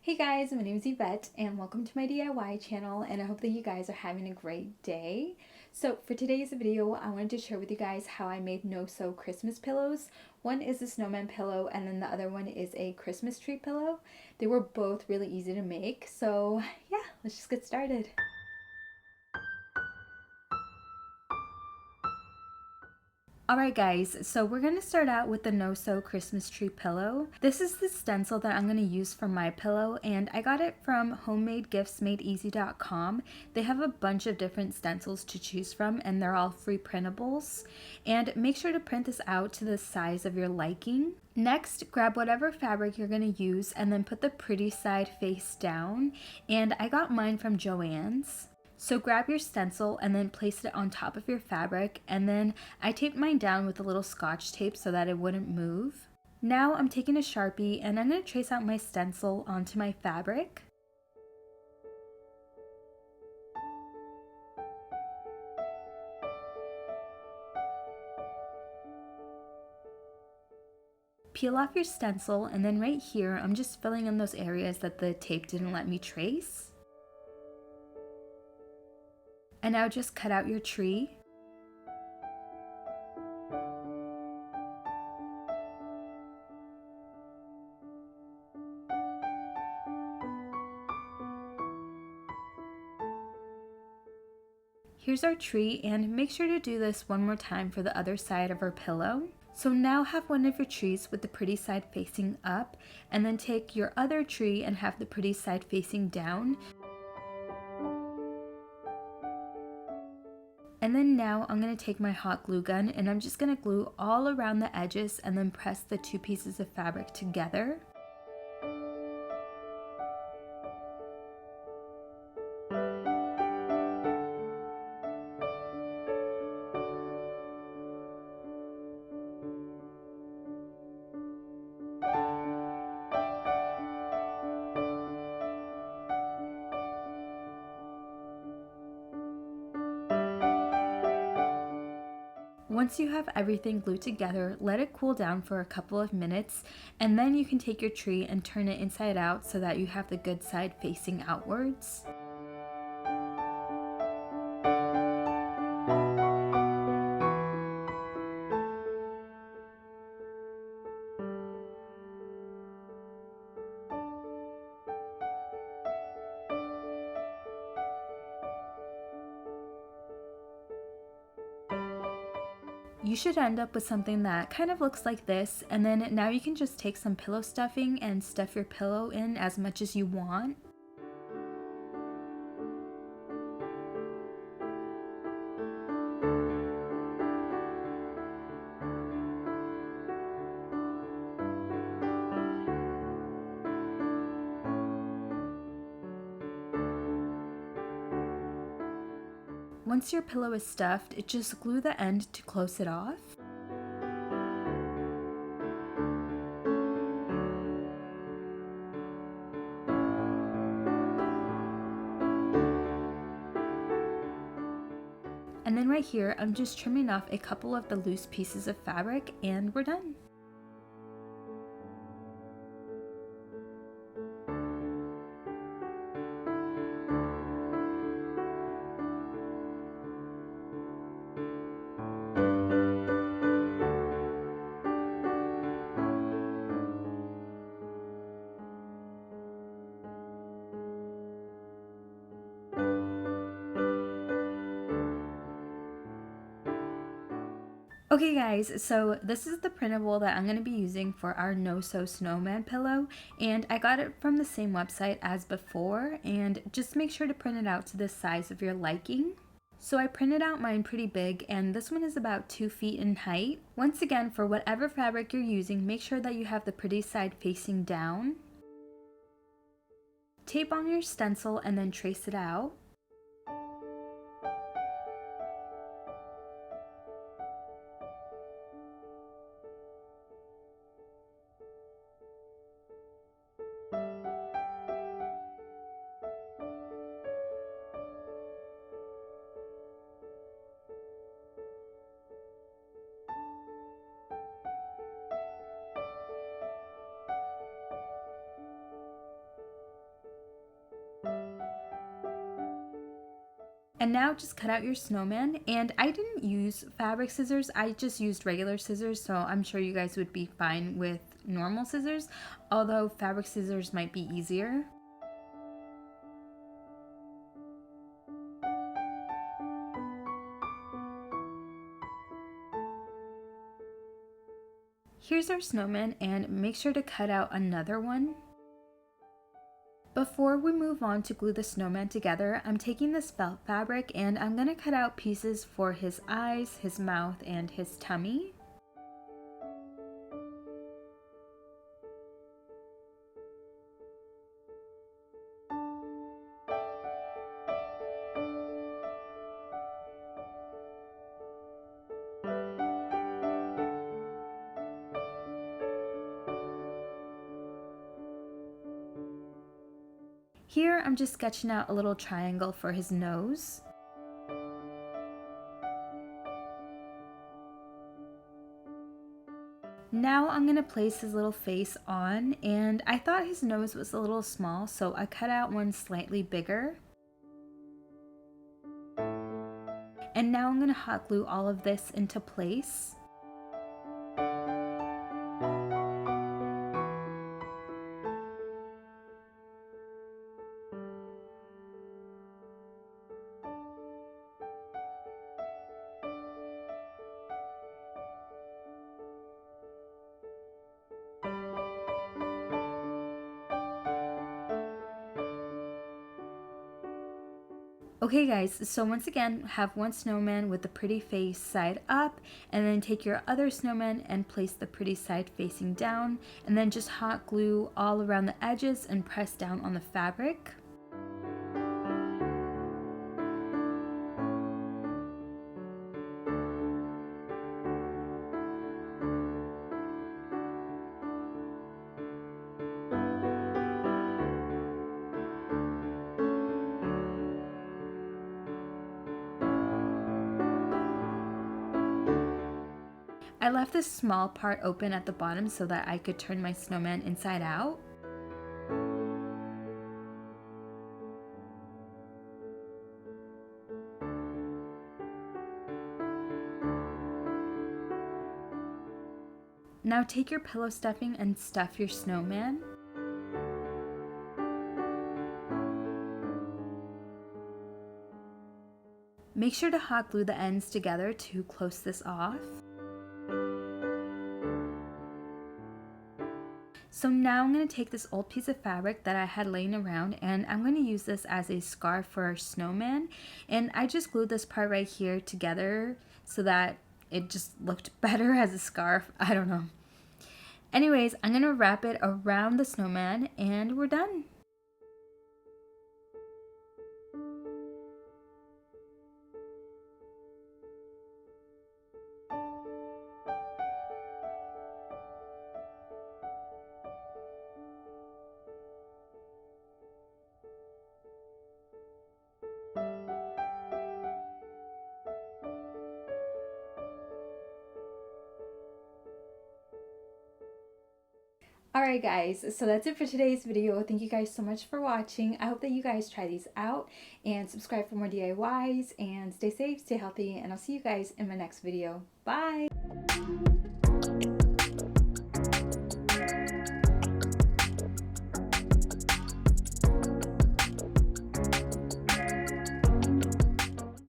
Hey guys, my name is Yvette and welcome to my DIY channel, and I hope that you guys are having a great day. So for today's video, I wanted to share with you guys how I made no-sew Christmas pillows. One is a snowman pillow and then the other one is a Christmas tree pillow. They were both really easy to make, so yeah, let's just get started. Alright guys, so we're going to start out with the no-sew Christmas tree pillow. This is the stencil that I'm going to use for my pillow, and I got it from homemadegiftsmadeeasy.com. They have a bunch of different stencils to choose from and they're all free printables. And make sure to print this out to the size of your liking. Next, grab whatever fabric you're going to use and then put the pretty side face down. And I got mine from Joann's. So grab your stencil and then place it on top of your fabric, and then I taped mine down with a little scotch tape so that it wouldn't move. Now I'm taking a Sharpie and I'm going to trace out my stencil onto my fabric. Peel off your stencil, and then right here I'm just filling in those areas that the tape didn't let me trace. And now just cut out your tree. Here's our tree, and make sure to do this one more time for the other side of our pillow. So now have one of your trees with the pretty side facing up, and then take your other tree and have the pretty side facing down. And then now I'm going to take my hot glue gun and I'm just going to glue all around the edges and then press the two pieces of fabric together. Once you have everything glued together, let it cool down for a couple of minutes, and then you can take your tree and turn it inside out so that you have the good side facing outwards. You should end up with something that kind of looks like this, and then now you can just take some pillow stuffing and stuff your pillow in as much as you want. Once your pillow is stuffed, just glue the end to close it off. And then right here, I'm just trimming off a couple of the loose pieces of fabric and we're done. Okay guys, so this is the printable that I'm going to be using for our no-sew snowman pillow, and I got it from the same website as before, and just make sure to print it out to the size of your liking. So I printed out mine pretty big, and this one is about 2 feet in height. Once again, for whatever fabric you're using, make sure that you have the pretty side facing down. Tape on your stencil and then trace it out. And now just cut out your snowman, and I didn't use fabric scissors, I just used regular scissors, so I'm sure you guys would be fine with normal scissors, although fabric scissors might be easier. Here's our snowman, and make sure to cut out another one. Before we move on to glue the snowman together, I'm taking this felt fabric and I'm going to cut out pieces for his eyes, his mouth, and his tummy. Here, I'm just sketching out a little triangle for his nose. Now I'm going to place his little face on, and I thought his nose was a little small, so I cut out one slightly bigger. And now I'm going to hot glue all of this into place. Okay guys, so once again, have one snowman with the pretty face side up, and then take your other snowman and place the pretty side facing down, and then just hot glue all around the edges and press down on the fabric. I left this small part open at the bottom so that I could turn my snowman inside out. Now take your pillow stuffing and stuff your snowman. Make sure to hot glue the ends together to close this off. So now I'm going to take this old piece of fabric that I had laying around, and I'm going to use this as a scarf for our snowman. And I just glued this part right here together so that it just looked better as a scarf. I don't know. Anyways, I'm going to wrap it around the snowman and we're done. Alright guys, so that's it for today's video. Thank you guys so much for watching. I hope that you guys try these out and subscribe for more DIYs, and stay safe, stay healthy, and I'll see you guys in my next video. Bye!